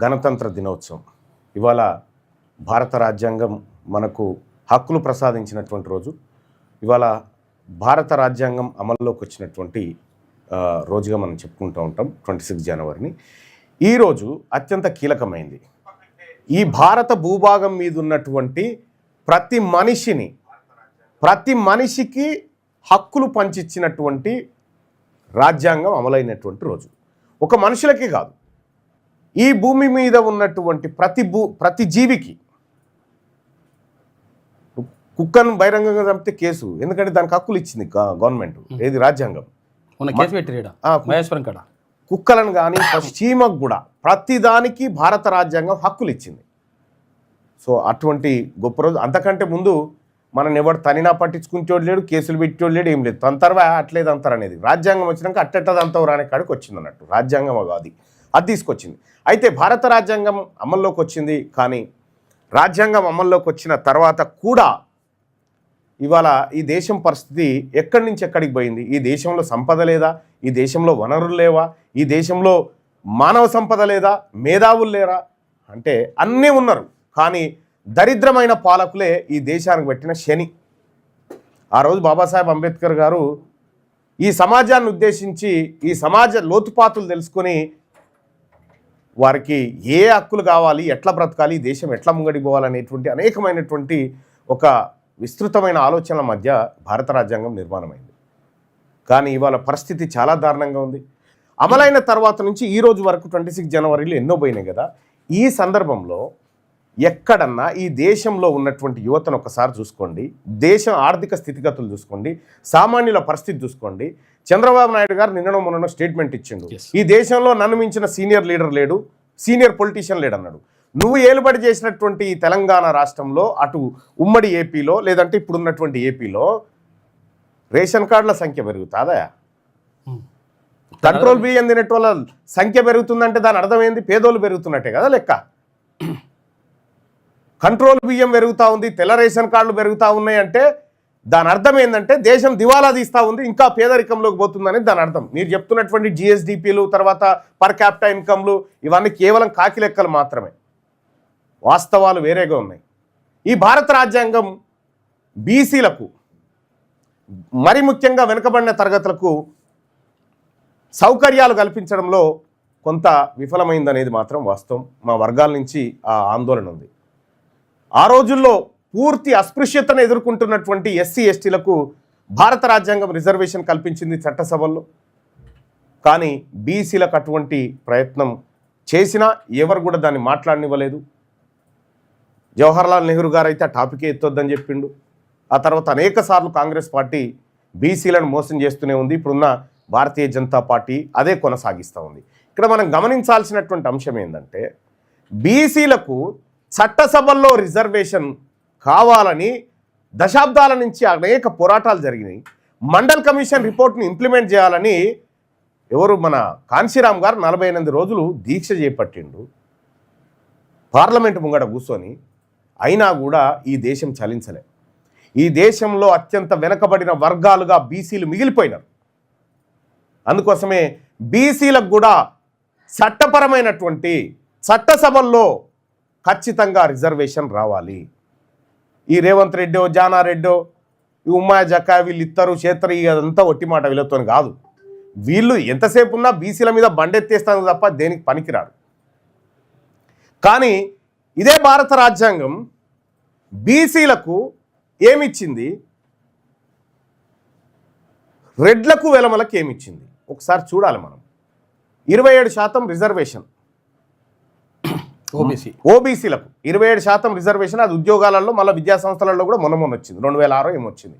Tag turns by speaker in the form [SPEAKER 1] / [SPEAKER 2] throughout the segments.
[SPEAKER 1] గణతంత్ర దినోత్సవం. ఇవాళ భారత రాజ్యాంగం మనకు హక్కులు ప్రసాదించినటువంటి రోజు. ఇవాళ భారత రాజ్యాంగం అమల్లోకి వచ్చినటువంటి రోజుగా మనం చెప్పుకుంటూ ఉంటాం 26 జనవరిని. ఈరోజు అత్యంత కీలకమైంది. ఈ భారత భూభాగం మీద ఉన్నటువంటి ప్రతి మనిషికి హక్కులు పంచిచ్చినటువంటి రాజ్యాంగం అమలైనటువంటి రోజు. ఒక మనుషులకి కాదు, ఈ భూమి మీద ఉన్నటువంటి ప్రతి జీవికి. కుక్కను బహిరంగంగా చంపితే కేసు, ఎందుకంటే దానికి హక్కులు ఇచ్చింది గవర్నమెంట్, ఏది రాజ్యాంగం. కుక్కలను కానీ చీమకు కూడా ప్రతిదానికి భారత రాజ్యాంగం హక్కులు ఇచ్చింది. సో అటువంటి గొప్ప రోజు. అంతకంటే ముందు మనం ఎవరు తనినా పట్టించుకుంటోడు లేడు, కేసులు పెట్టేవాడు లేడు, ఏం లేదు. తంతరవా అట్లేదు అంతరు అనేది రాజ్యాంగం వచ్చినాక అట్టెట్టదంతవు రాని కాడికి వచ్చింది అన్నట్టు. రాజ్యాంగం అది తీసుకొచ్చింది. అయితే భారత రాజ్యాంగం అమల్లోకి వచ్చింది. కానీ రాజ్యాంగం అమల్లోకి వచ్చిన తర్వాత కూడా ఇవాళ ఈ దేశం పరిస్థితి ఎక్కడి నుంచి ఎక్కడికి పోయింది? ఈ దేశంలో సంపద లేదా? ఈ దేశంలో వనరులు లేవా? ఈ దేశంలో మానవ సంపద లేదా? మేధావులు లేరా? అంటే అన్నీ ఉన్నారు, కానీ దరిద్రమైన పాలకులే ఈ దేశానికి పెట్టిన శని. ఆ రోజు బాబాసాహెబ్ అంబేద్కర్ గారు ఈ సమాజాన్ని ఉద్దేశించి ఈ సమాజ లోతుపాతులు తెలుసుకొని వారికి ఏ హక్కులు కావాలి, ఎట్లా బ్రతకాలి, ఈ దేశం ఎట్లా ముంగడిపోవాలనేటువంటి అనేకమైనటువంటి ఒక విస్తృతమైన ఆలోచనల మధ్య భారత రాజ్యాంగం నిర్మాణమైంది. కానీ ఇవాళ పరిస్థితి చాలా దారుణంగా ఉంది. అమలైన తర్వాత నుంచి ఈ రోజు వరకు 26 జనవరిలో ఎన్నో పోయినాయి కదా. ఈ సందర్భంలో ఎక్కడన్నా ఈ దేశంలో ఉన్నటువంటి యువతను ఒకసారి చూసుకోండి, దేశం ఆర్థిక స్థితిగతులు చూసుకోండి, సామాన్యుల పరిస్థితి చూసుకోండి. చంద్రబాబు నాయుడు గారు నిన్ననో మొన్న స్టేట్మెంట్ ఇచ్చిండు, ఈ దేశంలో నన్ను మించిన సీనియర్ లీడర్ లేడు, సీనియర్ పొలిటీషియన్ లేడు అన్నాడు. నువ్వు ఏలుబడి చేసినటువంటి ఈ తెలంగాణ రాష్ట్రంలో, అటు ఉమ్మడి ఏపీలో లేదంటే ఇప్పుడున్నటువంటి ఏపీలో రేషన్ కార్డుల సంఖ్య పెరుగుతుందా? కంట్రోల్ బియ్యం తినేటోళ్ళ సంఖ్య పెరుగుతుందంటే దాని అర్థం ఏంది? పేదోళ్ళు పెరుగుతున్నట్టే కదా లెక్క. కంట్రోల్ బియ్యం పెరుగుతూ ఉంది, తెల్ల రేషన్ కార్డులు పెరుగుతూ ఉన్నాయి అంటే దాని అర్థం ఏంటంటే దేశం దివాలా తీస్తూ ఉంది, ఇంకా పేదరికంలోకి పోతుందని దాని అర్థం. మీరు చెప్తున్నటువంటి జిఎస్డిపిలు, తర్వాత పర్ క్యాపిటల్ ఇన్కమ్లు, ఇవన్నీ కేవలం కాకి లెక్కలు మాత్రమే. వాస్తవాలు వేరేగా ఉన్నాయి. ఈ భారత రాజ్యాంగం బీసీలకు, మరి ముఖ్యంగా వెనుకబడిన తరగతులకు సౌకర్యాలు కల్పించడంలో కొంత విఫలమైందనేది మాత్రం వాస్తవం. మా వర్గాల నుంచి ఆ ఆందోళన ఉంది. ఆ రోజుల్లో పూర్తి అస్పృశ్యతను ఎదుర్కొంటున్నటువంటి ఎస్సీ ఎస్టీలకు భారత రాజ్యాంగం రిజర్వేషన్ కల్పించింది చట్టసభల్లో. కానీ బీసీలకు అటువంటి ప్రయత్నం చేసినా ఎవరు కూడా దాన్ని మాట్లాడనివ్వలేదు. జవహర్లాల్ నెహ్రూ గారు అయితే ఆ టాపికే ఎత్తొద్దని చెప్పిండు. ఆ తర్వాత అనేక సార్లు కాంగ్రెస్ పార్టీ బీసీలను మోసం చేస్తూనే ఉంది. ఇప్పుడున్న భారతీయ జనతా పార్టీ అదే కొనసాగిస్తూ ఉంది. ఇక్కడ మనం గమనించాల్సినటువంటి అంశం ఏంటంటే, బీసీలకు చట్టసభల్లో రిజర్వేషన్ కావాలని దశాబ్దాల నుంచి అనేక పోరాటాలు జరిగినాయి. మండల్ కమిషన్ రిపోర్ట్ని ఇంప్లిమెంట్ చేయాలని మన కాన్శీరామ్ గారు 48 రోజులు దీక్ష చేపట్టిండు పార్లమెంటు ముంగడ కూర్చొని. అయినా కూడా ఈ దేశం చలించలే. ఈ దేశంలో అత్యంత వెనకబడిన వర్గాలుగా బీసీలు మిగిలిపోయినారు. అందుకోసమే బీసీలకు కూడా చట్టపరమైనటువంటి చట్టసభల్లో ఖచ్చితంగా రిజర్వేషన్ రావాలి. ఈ రేవంత్ రెడ్డో, జానారెడ్డో, ఈ ఉమ్మా జక్కా వీళ్ళు ఇద్దరు చేస్తారు, ఇదంతా ఒట్టి మాట వీళ్ళతో కాదు. వీళ్ళు ఎంతసేపు ఉన్నా బీసీల మీద బండెత్తేస్తాను తప్ప దేనికి పనికిరాడు. కానీ ఇదే భారత రాజ్యాంగం బీసీలకు ఏమిచ్చింది, రెడ్లకు వెలమలకు ఏమిచ్చింది ఒకసారి చూడాలి మనం. 27% రిజర్వేషన్ ఓబీసీలకు, 27% రిజర్వేషన్. అది ఉద్యోగాలలో మళ్ళీ విద్యా సంస్థలలో కూడా మొన్న వచ్చింది, 2006 ఏమొచ్చింది.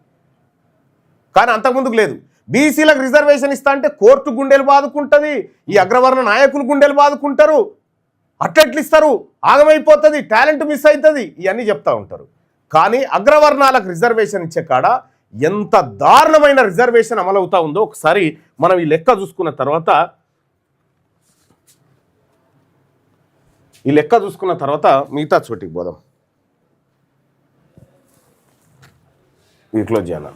[SPEAKER 1] కానీ అంతకుముందుకు లేదు. బీసీలకు రిజర్వేషన్ ఇస్తా అంటే కోర్టు గుండెలు బాదుకుంటుంది, ఈ అగ్రవర్ణ నాయకులు గుండెలు బాదుకుంటారు. అట్లెట్లు ఇస్తారు, ఆగమైపోతుంది, టాలెంట్ మిస్ అవుతుంది, ఇవన్నీ చెప్తా ఉంటారు. కానీ అగ్రవర్ణాలకు రిజర్వేషన్ ఇచ్చే కాడ ఎంత దారుణమైన రిజర్వేషన్ అమలవుతా ఉందో ఒకసారి మనం ఈ లెక్క చూసుకున్న తర్వాత మిగతా చోటికి పోదాం. వీటిలో చేయాలి.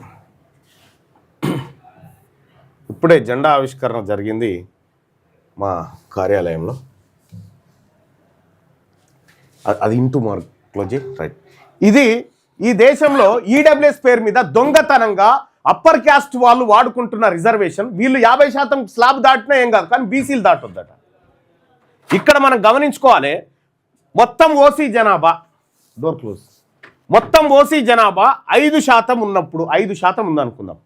[SPEAKER 1] ఇప్పుడే జెండా ఆవిష్కరణ జరిగింది మా కార్యాలయంలో. అది ఇంటూ మార్క్ క్లోజ్ రైట్. ఇది ఈ దేశంలో ఈడబ్ల్యూఎస్ పేరు మీద దొంగతనంగా అప్పర్ క్యాస్ట్ వాళ్ళు వాడుకుంటున్న రిజర్వేషన్. వీళ్ళు 50% స్లాబ్ దాటినా ఏం కాదు, కానీ బీసీలు దాటొద్దట. ఇక్కడ మనం గమనించుకోవాలి, మొత్తం ఓసీ జనాభా డోర్ క్లోజ్, మొత్తం ఓసీ జనాభా 5% ఉన్నప్పుడు, 5% ఉందనుకుందాం,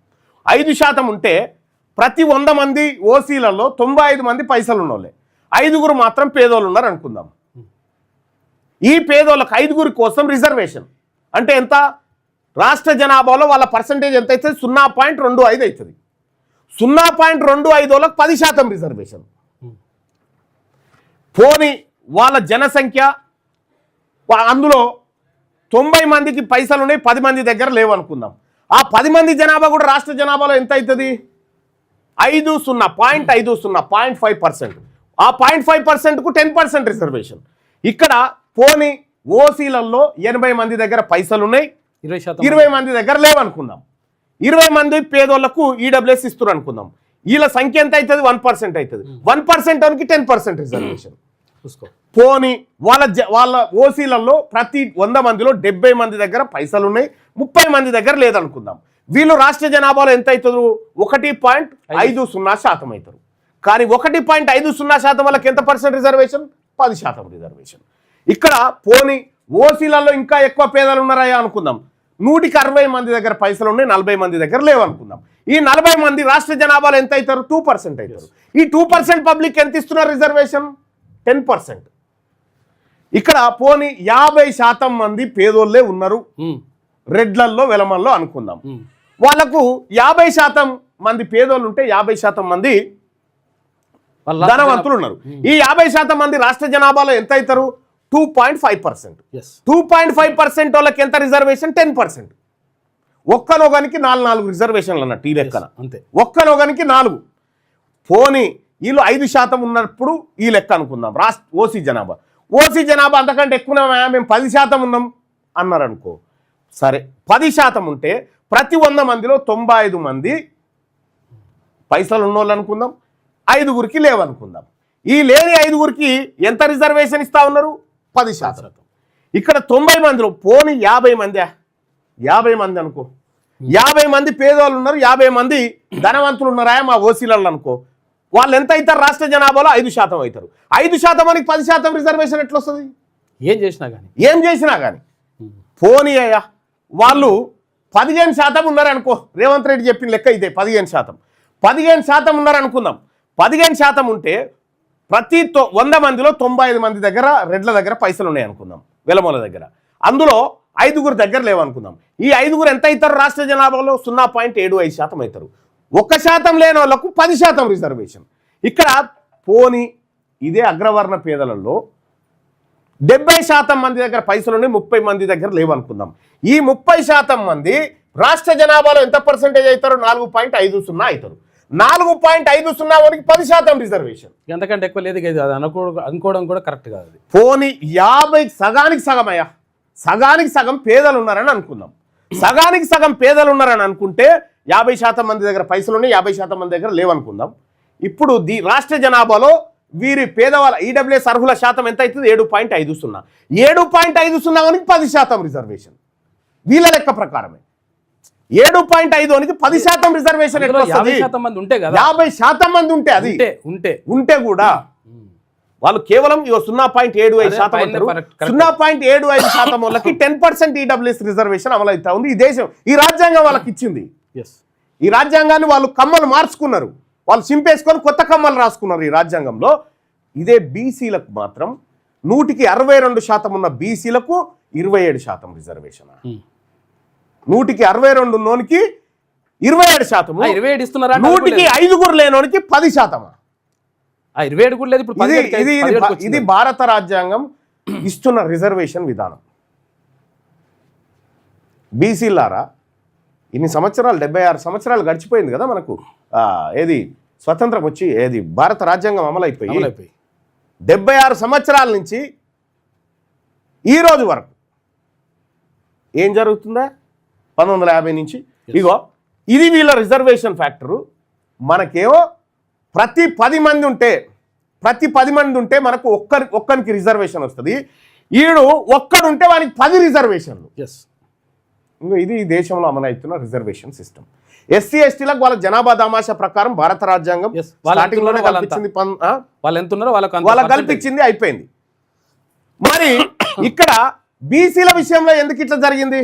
[SPEAKER 1] 5% ఉంటే ప్రతి 100 మంది ఓసీలలో 95 మంది పైసలు ఉన్నోళ్ళే, 5 మాత్రం పేదోళ్ళు ఉన్నారు అనుకుందాం. ఈ పేదోళ్ళకి 5 కోసం రిజర్వేషన్ అంటే ఎంత? రాష్ట్ర జనాభాలో వాళ్ళ పర్సంటేజ్ ఎంత అవుతుంది? 0.25 అవుతుంది. 0.25 వాళ్ళకి 10% రిజర్వేషన్. పోనీ వాళ్ళ జనసంఖ్య అందులో 90 మందికి పైసలు ఉన్నాయి, 10 మంది దగ్గర లేవు అనుకుందాం. ఆ 10 మంది జనాభా కూడా రాష్ట్ర జనాభాలో ఎంత అవుతుంది? 0.50% ఆ 0.5%కు 10% రిజర్వేషన్. ఇక్కడ పోనీ ఓసీలలో 80 మంది దగ్గర పైసలు ఉన్నాయి, 20 మంది దగ్గర లేవనుకుందాం. 20 మంది పేదోళ్లకు ఈడబ్ల్యూఎస్ ఇస్తున్నారు అనుకుందాం. వీళ్ళ సంఖ్య ఎంత అవుతుంది? 1% అవుతుంది. 1% అనికి 10% రిజర్వేషన్. పోనీ వాళ్ళ ఓసీలలో ప్రతి 100 మందిలో 70 మంది దగ్గర పైసలు ఉన్నాయి, 30 మంది దగ్గర లేదనుకుందాం. వీళ్ళు రాష్ట్ర జనాభాలో ఎంత అవుతారు? 1.50% అవుతారు. కానీ 1.50% వాళ్ళకి ఎంత పర్సెంట్ రిజర్వేషన్? 10% రిజర్వేషన్. ఇక్కడ పోనీ ఓసీలలో ఇంకా ఎక్కువ పేదలు ఉన్నారా అనుకుందాం. 160 మంది దగ్గర పైసలు ఉన్నాయి, 40 మంది దగ్గర లేవనుకుందాం. ఈ 40 మంది రాష్ట్ర జనాభాలో ఎంత అవుతారు? 2% అవుతారు. ఈ 2% పబ్లిక్ ఎంత ఇస్తున్నారు రిజర్వేషన్? 10%. ఇక్కడ పోనీ 50% మంది పేదోళ్ళే ఉన్నారు రెడ్లల్లో వెలమల్లో అనుకుందాం. వాళ్ళకు 50% మంది పేదోళ్ళు ఉంటే 50% మంది ధనవంతులు ఉన్నారు. ఈ 50% మంది రాష్ట్ర జనాభాలో ఎంత అవుతారు? 2.5%. 2.5% వాళ్ళకి ఎంత రిజర్వేషన్? 10%. ఒక్కనొగనికి 4 రిజర్వేషన్లు అన్నట్టు ఈ లెక్కన. అంతే, ఒక్కనొగనికి 4. పోనీ వీళ్ళు 5% ఉన్నప్పుడు ఈ లెక్క అనుకుందాం. ఓసీ జనాభా అంతకంటే ఎక్కువ మేము 10% ఉన్నాం అన్నారు అనుకో. సరే, 10% ఉంటే ప్రతి 100 మందిలో 95 మంది పైసలు ఉన్నోళ్ళు అనుకుందాం, 5 లేవనుకుందాం. ఈ లేని 5 ఎంత రిజర్వేషన్ ఇస్తా ఉన్నారు? 10%. ఇక్కడ 90 మందిలో పోనీ 50 మంది అనుకో, 50 మంది పేదవాళ్ళు ఉన్నారు, 50 మంది ధనవంతులు ఉన్నారా మా ఓసీలలో అనుకో. వాళ్ళు ఎంత అవుతారు? రాష్ట్ర జనాభాలో 5% అవుతారు. 5% మనకి 10% రిజర్వేషన్ ఎట్లా వస్తుంది? ఏం చేసినా కానీ పోనీ అయ్యా వాళ్ళు 15% ఉన్నారనుకో. రేవంత్ రెడ్డి చెప్పిన లెక్క ఇదే, 15% ఉన్నారనుకుందాం. 15% ఉంటే ప్రతి 100 మందిలో 95 మంది దగ్గర రెడ్ల దగ్గర పైసలు ఉన్నాయి అనుకుందాం, వెలమల దగ్గర. అందులో 5 దగ్గర లేవనుకుందాం. ఈ 5 ఎంత అవుతారు? రాష్ట్ర జనాభాలో 0.75% అవుతారు. 1% లేని వాళ్ళకు 10% రిజర్వేషన్. ఇక్కడ పోనీ ఇదే అగ్రవర్ణ పేదలలో 70% మంది దగ్గర పైసలు ఉన్నాయి, 30 మంది దగ్గర లేవనుకుందాం. ఈ 30% మంది రాష్ట్ర జనాభాలో ఎంత పర్సెంటేజ్ అవుతారు? 4.50 అవుతారు. 4.50 వారికి 10% రిజర్వేషన్.
[SPEAKER 2] ఎంతకంటే ఎక్కువ లేదు, అనుకోవడం కూడా కరెక్ట్ కాదు.
[SPEAKER 1] పోనీ 50 సగానికి సగం పేదలు ఉన్నారని అనుకుందాం. సగానికి సగం పేదలు ఉన్నారని అనుకుంటే 50% మంది దగ్గర పైసలు ఉన్నాయి, 50% మంది దగ్గర లేవనుకుందాం. ఇప్పుడు రాష్ట్ర జనాభాలో వీరి పేదవాళ్ళ ఈడబ్ల్యూఎస్ అర్హుల శాతం ఎంత అవుతుంది? 7.50. 7.50 వానికి 10% రిజర్వేషన్. వీళ్ళ లెక్క ప్రకారమే 7.5 10% రిజర్వేషన్ ఎట్లా వస్తుంది? 50% మంది ఉంటే అది ఉంటే కూడా వాళ్ళు కేవలం 0.75% 0.75% వాళ్ళకి 10% ఈడబ్ల్యూఎస్ రిజర్వేషన్ అమలవుతా ఉంది. ఈ దేశం, ఈ రాజ్యాంగం వాళ్ళకి ఇచ్చింది. ఈ రాజ్యాంగాన్ని వాళ్ళు కమ్మలు మార్చుకున్నారు, వాళ్ళు చింపేసుకొని కొత్త కమ్మలు రాసుకున్నారు ఈ రాజ్యాంగంలో. ఇదే బీసీలకు మాత్రం 162% ఉన్న బీసీలకు 27% రిజర్వేషన్. 162 ఉన్నోనికి 27%,
[SPEAKER 2] 27 ఇస్తున్నారా?
[SPEAKER 1] 5 లేనోనికి 10%.
[SPEAKER 2] 27 కూడా లేదు.
[SPEAKER 1] ఇది భారత రాజ్యాంగం ఇస్తున్న రిజర్వేషన్ విధానం. బీసీలారా, ఇన్ని సంవత్సరాలు 76 సంవత్సరాలు గడిచిపోయింది కదా మనకు. ఏది స్వతంత్రం వచ్చి ఏది భారత రాజ్యాంగం అమలైపోయి 76 సంవత్సరాల నుంచి ఈ రోజు వరకు ఏం జరుగుతుందా? 1950 నుంచి ఇగో ఇది వీళ్ళ రిజర్వేషన్ ఫ్యాక్టరు. మనకేమో ప్రతి 10 మంది ఉంటే మనకు ఒక్కరికి రిజర్వేషన్ వస్తుంది. ఈడు ఒక్కడుంటే వానికి 10 రిజర్వేషన్లు.
[SPEAKER 2] ఎస్,
[SPEAKER 1] ఇంకో ఇది ఈ దేశంలో అమలవుతున్న రిజర్వేషన్ సిస్టమ్. ఎస్సీ ఎస్టీలకు వాళ్ళ జనాభా దామాషా ప్రకారం భారత రాజ్యాంగం స్టార్టింగ్ లోనే కల్పించింది.
[SPEAKER 2] వాళ్ళు ఎంత ఉన్నారో
[SPEAKER 1] వాళ్ళకి కల్పించింది, అయిపోయింది. మరి ఇక్కడ బీసీల విషయంలో ఎందుకు ఇట్లా జరిగింది?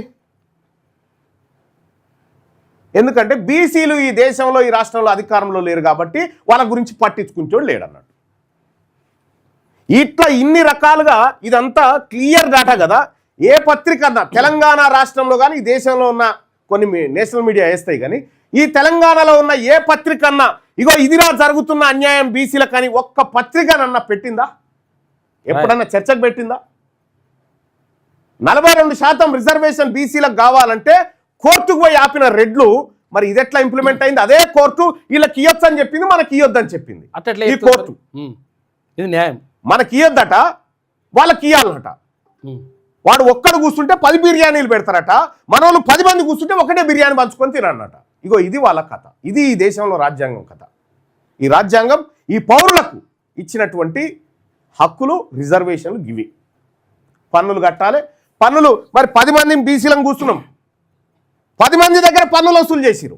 [SPEAKER 1] ఎందుకంటే బీసీలు ఈ దేశంలో ఈ రాష్ట్రంలో అధికారంలో లేరు కాబట్టి వాళ్ళ గురించి పట్టించుకుంటోడు లేడన్నట్టు. ఇట్లా ఇన్ని రకాలుగా ఇదంతా క్లియర్ డాటా కదా. ఏ పత్రిక అన్నా తెలంగాణ రాష్ట్రంలో కానీ ఈ దేశంలో ఉన్న కొన్ని నేషనల్ మీడియా వేస్తాయి కానీ ఈ తెలంగాణలో ఉన్న ఏ పత్రిక అన్నా ఇగో ఇదిరా జరుగుతున్న అన్యాయం బీసీలకు కానీ ఒక్క పత్రికనన్నా పెట్టిందా? ఎప్పుడన్నా చర్చకు పెట్టిందా? 42% రిజర్వేషన్ బీసీలకు కావాలంటే కోర్టుకు పోయి ఆపిన రెడ్లు మరి ఇది ఎట్లా ఇంప్లిమెంట్ అయింది? అదే కోర్టు వీళ్ళకి ఇయ్యొచ్చు అని చెప్పింది, మనకి ఇయ్యొద్దని చెప్పింది. ఈ కోర్టు
[SPEAKER 2] ఇది న్యాయం.
[SPEAKER 1] మనకి ఇయ్యొద్దట, వాళ్ళకి ఇయ్యాలన్నట. వాడు ఒక్కడు కూర్చుంటే 10 బిర్యానీలు పెడతారట, మన వాళ్ళు 10 మంది కూర్చుంటే ఒకటే బిర్యానీ పంచుకొని తినన్నట. ఇగో ఇది వాళ్ళ కథ. ఇది ఈ దేశంలో రాజ్యాంగం కథ. ఈ రాజ్యాంగం ఈ పౌరులకు ఇచ్చినటువంటి హక్కులు, రిజర్వేషన్లు గివి. పన్నులు కట్టాలి. పన్నులు మరి 10 మందిని బీసీలను కూర్చున్నాం, 10 మంది దగ్గర పన్నులు వసూలు చేసిరు.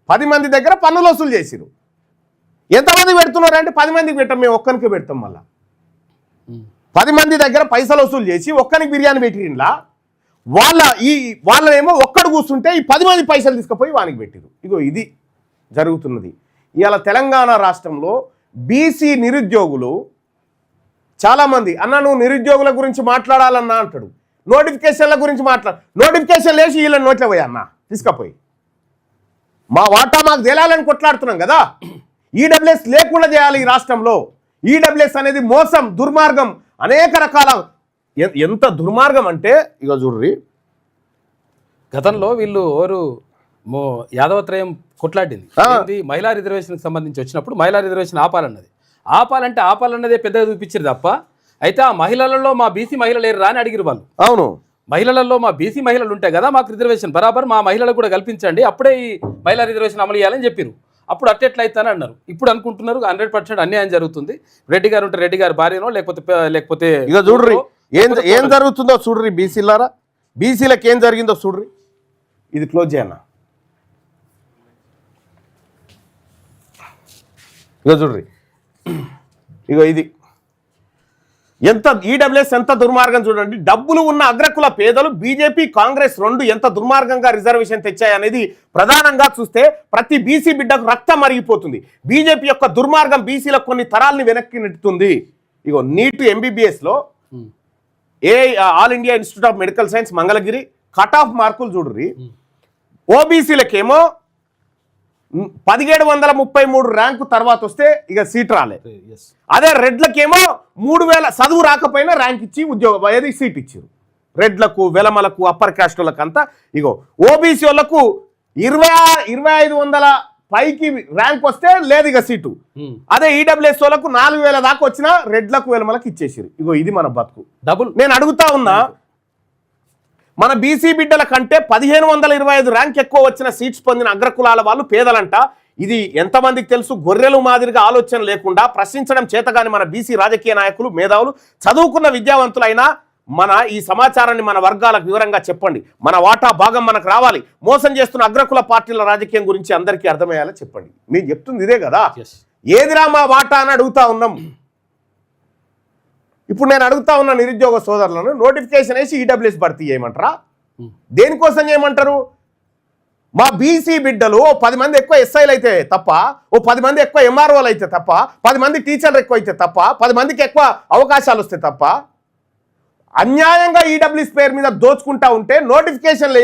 [SPEAKER 1] 10 మంది దగ్గర పన్నులు వసూలు చేసిరు. ఎంతమంది పెడుతున్నారు అంటే 10 మందికి పెట్టాం, మేము ఒక్కరికి పెడతాం. మళ్ళా 10 మంది దగ్గర పైసలు వసూలు చేసి ఒక్కరికి బిర్యానీ పెట్టిండ్లా. వాళ్ళేమో ఒక్కడు కూర్చుంటే ఈ 10 మంది పైసలు తీసుకుపోయి వానికి పెట్టిరు. ఇగో ఇది జరుగుతున్నది. ఇవాళ తెలంగాణ రాష్ట్రంలో బీసీ నిరుద్యోగులు చాలామంది అన్న నువ్వు నిరుద్యోగుల గురించి మాట్లాడాలన్నా అంటాడు. నోటిఫికేషన్ల గురించి నోటిఫికేషన్ లేచి వీళ్ళని నోట్లే పోయి అన్న తీసుకుపోయి మా వాటా మాకు తేలాలని కొట్లాడుతున్నాం కదా. ఈడబ్ల్యూఎస్ లేకుండా చేయాలి ఈ రాష్ట్రంలో. ఈడబ్ల్యూఎస్ అనేది మోసం, దుర్మార్గం, అనేక రకాల. ఎంత దుర్మార్గం అంటే ఇక చూడ్రి,
[SPEAKER 2] గతంలో వీళ్ళు ఎవరు యాదవత్రయం కొట్లాడింది మహిళా రిజర్వేషన్కి సంబంధించి వచ్చినప్పుడు మహిళా రిజర్వేషన్ ఆపాలన్నదే పెద్దగా చూపించారు తప్ప అయితే ఆ మహిళలలో మా బీసీ మహిళలు లేరు అని అడిగిరు వాళ్ళు.
[SPEAKER 1] అవును,
[SPEAKER 2] మహిళలలో మా బీసీ మహిళలు ఉంటాయి కదా, మాకు రిజర్వేషన్ బరాబర్ మా మహిళలకు కూడా కల్పించండి, అప్పుడే ఈ మహిళా రిజర్వేషన్ అమలు చేయాలని చెప్పారు. అప్పుడు అట్టెట్లయితే అన్నారు. ఇప్పుడు అనుకుంటున్నారు 100% అన్యాయం జరుగుతుంది. రెడ్డి గారు ఉంటే రెడ్డి గారి భార్యనో లేకపోతే
[SPEAKER 1] ఇక చూడ్రి ఏం జరుగుతుందో చూడ్రి. బీసీలారా, బీసీలకు ఏం జరిగిందో చూడ్రి. ఇది క్లోజ్ చేయన్నా. ఇక చూడ్రి, ఇక ఇది ఎంత ఈడబ్ల్యూఎస్ ఎంత దుర్మార్గం చూడండి. డబ్బులు ఉన్న అగ్రకుల పేదలు బీజేపీ కాంగ్రెస్ రెండు ఎంత దుర్మార్గంగా రిజర్వేషన్ తెచ్చాయనేది ప్రధానంగా చూస్తే ప్రతి బీసీ బిడ్డకు రక్తం మరిగిపోతుంది. బీజేపీ యొక్క దుర్మార్గం బీసీలకు కొన్ని తరాల్ని వెనక్కి నెట్టుతుంది. ఇగో నీట్ ఎంబీబీఎస్లో All India Institute of Medical Science Mangalagiri cut off మార్కులు చూడ్రి. ఓబీసీలకేమో 1733 ర్యాంకు తర్వాత వస్తే ఇక సీట్ రాలే. అదే రెడ్లకేమో 3000 చదువు రాకపోయినా ర్యాంక్ ఇచ్చి ఉద్యోగం ఏది సీట్ ఇచ్చారు. రెడ్లకు, వెలమలకు, అప్పర్ క్యాస్టులకు అంతా. ఇగో ఓబీసీ వాళ్ళకు 2500 పైకి ర్యాంక్ వస్తే లేదు ఇక సీటు. అదే ఈడబ్ల్యూఎస్ వాళ్ళకు 4000 దాకా వచ్చినా రెడ్లకు, వెలమలకు ఇచ్చేసారు. ఇగో ఇది మన బతుకు.
[SPEAKER 2] డబుల్.
[SPEAKER 1] నేను అడుగుతా ఉన్నా, మన బీసీ బిడ్డల కంటే 1525 ర్యాంక్ ఎక్కువ వచ్చిన సీట్స్ పొందిన అగ్రకులాల వాళ్ళు పేదలంట. ఇది ఎంతమందికి తెలుసు? గొర్రెలు మాదిరిగా ఆలోచన లేకుండా ప్రశ్నించడం చేతగాని మన బీసీ రాజకీయ నాయకులు, మేధావులు, చదువుకున్న విద్యావంతులైనా మన ఈ సమాచారాన్ని మన వర్గాలకు వివరంగా చెప్పండి. మన వాటా భాగం మనకు రావాలి. మోసం చేస్తున్న అగ్రకుల పార్టీల రాజకీయం గురించి అందరికీ అర్థమయ్యేలా చెప్పండి. మీరు చెప్తుంది ఇదే కదా. ఏదిరా మా వాటా అని అడుగుతా ఉన్నాం. ఇప్పుడు నేను అడుగుతా ఉన్న నిరుద్యోగ సోదరులను నోటిఫికేషన్ వేసి ఈడబ్ల్యూఎస్ భర్తీ చేయమంటారా? దేనికోసం చేయమంటారు? మా బీసీ బిడ్డలు 10 మంది ఎక్కువ ఎస్ఐలు అయితే తప్ప, 10 మంది ఎక్కువ ఎంఆర్ఓలు అయితే తప్ప, 10 మంది టీచర్లు ఎక్కువ అయితే తప్ప, 10 మందికి ఎక్కువ అవకాశాలు వస్తే తప్ప అన్యాయంగా ఈడబ్ల్యూఎస్ పేరు మీద దోచుకుంటా ఉంటే నోటిఫికేషన్లు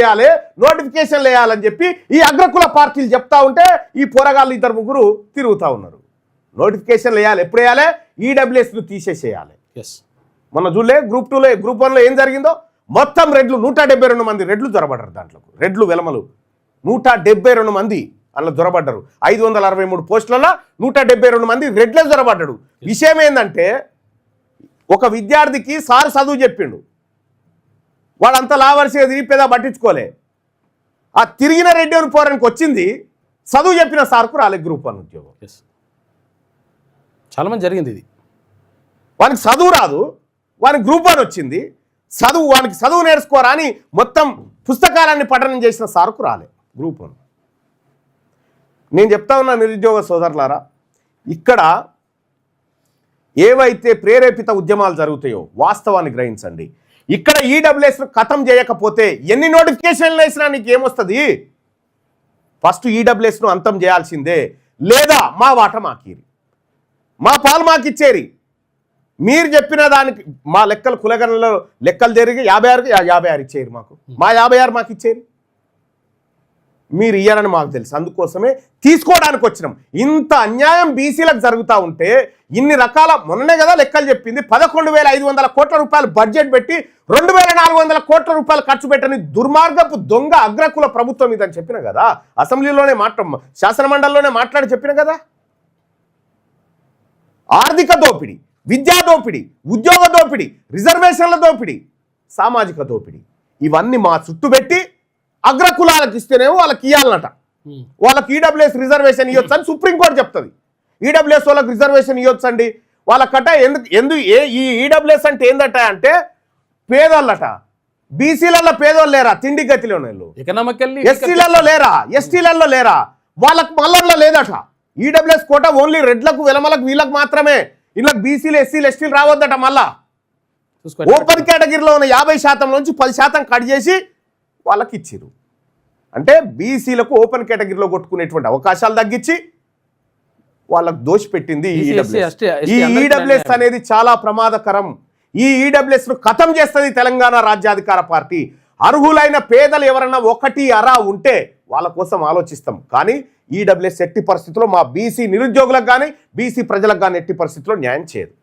[SPEAKER 1] వేయాలని చెప్పి ఈ అగ్రకుల పార్టీలు చెప్తా ఉంటే ఈ పోరగాళ్ళు 2-3 తిరుగుతూ ఉన్నారు. నోటిఫికేషన్లు వేయాలి. ఎప్పుడు వేయాలి? ఈడబ్ల్యూఎస్ను తీసేసేయాలి. మొన్న చూడలే గ్రూప్ 2లో, గ్రూప్ 1లో ఏం జరిగిందో? మొత్తం రెడ్లు 172 మంది రెడ్లు దొరబడ్డారు. దాంట్లో రెడ్లు, వెలమలు 172 మంది అలా దొరబడ్డారు. 563 పోస్టులలో 172 మంది రెడ్లే దొరబడ్డాడు. విషయం ఏంటంటే ఒక విద్యార్థికి సార్ చదువు చెప్పిండు, వాడంతా లావర్సిగా తిరిగి పెద్ద పట్టించుకోలే. ఆ తిరిగిన రెడ్డి అని పోరానికి వచ్చింది, చదువు చెప్పిన సార్కు రాలే గ్రూప్ 1 ఉద్యోగం.
[SPEAKER 2] చాలా మంది జరిగింది ఇది.
[SPEAKER 1] వానికి చదువు రాదు, వానికి గ్రూప్ 1 వచ్చింది, వానికి చదువు నేర్చుకోరా అని మొత్తం పుస్తకాలన్నీ పఠనం చేసిన సార్కు రాలే గ్రూప్ 1. నేను చెప్తా ఉన్నా నిరుద్యోగ సోదరులారా, ఇక్కడ ఏవైతే ప్రేరేపిత ఉద్యమాలు జరుగుతాయో వాస్తవాన్ని గ్రహించండి. ఇక్కడ ఈడబ్ల్యూఎస్ను ఖతం చేయకపోతే ఎన్ని నోటిఫికేషన్లు వేసినా నీకు ఏమొస్తుంది? ఫస్ట్ ఈడబ్ల్యూఎస్ను అంతం చేయాల్సిందే, లేదా మా వాట మాకిరి, మా పాలు మాకిచ్చేరి. మీరు చెప్పిన దానికి మా లెక్కలు కులగణలో లెక్కలు జరిగి 56 ఇచ్చేరు మాకు, మా 56 మాకు ఇచ్చేరి. మీరు ఇయ్యారని మాకు తెలుసు, అందుకోసమే తీసుకోవడానికి వచ్చినాం. ఇంత అన్యాయం బీసీలకు జరుగుతూ ఉంటే ఇన్ని రకాల, మొన్ననే కదా లెక్కలు చెప్పింది, 11,500 కోట్ల రూపాయలు బడ్జెట్ పెట్టి 2,400 కోట్ల రూపాయలు ఖర్చు పెట్టని దుర్మార్గపు దొంగ అగ్రకుల ప్రభుత్వం ఇదని చెప్పిన కదా, అసెంబ్లీలోనే శాసన మండలిలోనే మాట్లాడి చెప్పిన కదా. ఆర్థిక దోపిడీ, విద్యా దోపిడీ, ఉద్యోగ దోపిడీ, రిజర్వేషన్ల దోపిడీ, సామాజిక దోపిడీ, ఇవన్నీ మా చుట్టూ పెట్టి అగ్రకులాలకు ఇస్తేనేమో వాళ్ళకి ఇవ్వాలన్నట. వాళ్ళకి ఈడబ్ల్యూఎస్ రిజర్వేషన్ ఇవ్వచ్చు అని సుప్రీంకోర్టు చెప్తుంది. ఈడబ్ల్యూఎస్ వాళ్ళకి రిజర్వేషన్ ఇవ్వచ్చు అండి వాళ్ళకట. ఈ ఈడబ్ల్యూఎస్ అంటే ఏందట అంటే పేదోళ్ళట. బీసీలలో పేదోళ్ళు లేరా? తిండి గతిలో ఎస్సీలలో లేరా? ఎస్టీలలో లేరా? వాళ్ళకి మల్లర్లో లేదట. ఈడబ్ల్యూఎస్ కోట ఓన్లీ రెడ్లకు వెలమలకు వీళ్ళకి మాత్రమే. వీళ్ళకి బీసీలు ఎస్సీలు ఎస్టీలు రావద్దట. మళ్ళా ఓపెన్ కేటగిరీలో ఉన్న 50% నుంచి 10% కట్ చేసి వాళ్ళకి ఇచ్చిరు. అంటే బీసీలకు ఓపెన్ కేటగిరీలో కొట్టుకునేటువంటి అవకాశాలు తగ్గించి వాళ్ళకు దోషిపెట్టింది ఈ ఈడబ్ల్యూఎస్ అనేది చాలా ప్రమాదకరం. ఈ ఈడబ్ల్యూఎస్ను ఖతం చేస్తుంది తెలంగాణ రాజ్యాధికార పార్టీ. అర్హులైన పేదలు ఎవరన్నా ఒకటి అరా ఉంటే వాళ్ళ కోసం ఆలోచిస్తాం, కానీ ఈడబ్ల్యూఎస్ ఎట్టి పరిస్థితుల్లో మా బీసీ నిరుద్యోగులకు కానీ బీసీ ప్రజలకు కానీ ఎట్టి పరిస్థితుల్లో న్యాయం చేయదు.